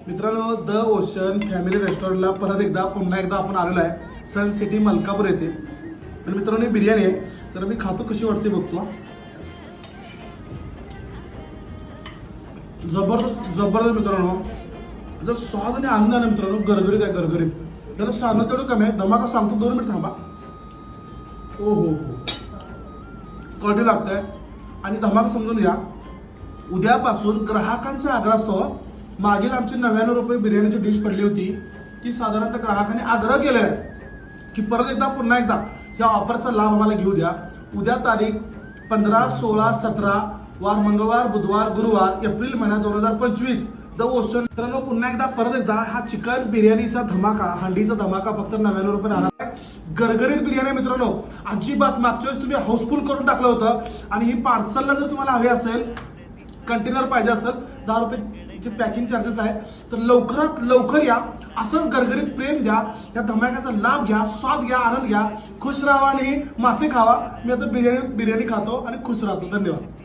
मित्रांनो, the ocean family रेस्टॉरंटला पुन्हा एकदा आपण आलेलो आहे सन सिटी मलकापूर येथे. आणि मित्रांनो, ही बिर्याणी आहे. तर मी खातो कशी वाटते बघतो. जबरदस्त मित्रांनो. जर स्वाद आणि आनंद आहे मित्रांनो, गरगरीत आहे गरगरीत. त्याला सांगत तेवढं कमी आहे. धमाका सांगतो, 2 मिनिट थांबा. ओ हो कळटी लागतंय. आणि धमाका समजून घ्या, उद्यापासून ग्राहकांच्या आग्रहास्तव मागील आमची 99 रुपये बिर्याणीची डिश पडली होती. ती साधारणतः ग्राहकांनी आग्रह केलेला आहे की पुन्हा एकदा या ऑफरचा लाभ आम्हाला घेऊ द्या. उद्या तारीख 15, 16, 17 वार मंगळवार, बुधवार, गुरुवार, एप्रिल महिना 2025 द ओशन. मित्रांनो, पुन्हा एकदा हा चिकन बिर्याणीचा धमाका, हंडीचा धमाका फक्त 99 रुपये राहणार आहे. गरगरीत बिर्याणी मित्रांनो, अजिबात. मागच्या वेळेस तुम्ही हाऊसफुल करून टाकलं होतं. आणि ही पार्सलला जर तुम्हाला हवी असेल, कंटेनर पाहिजे असेल, 10 रुपये पॅकिंग चार्जेस आहे. तर लवकरात लवकर या. असंच गरगरीत प्रेम द्या, या धमाक्याचा लाभ घ्या, स्वाद घ्या, आनंद घ्या, खुश राहा आणि मासे खावा. मी आता बिर्याणी खातो आणि खुश राहतो. धन्यवाद.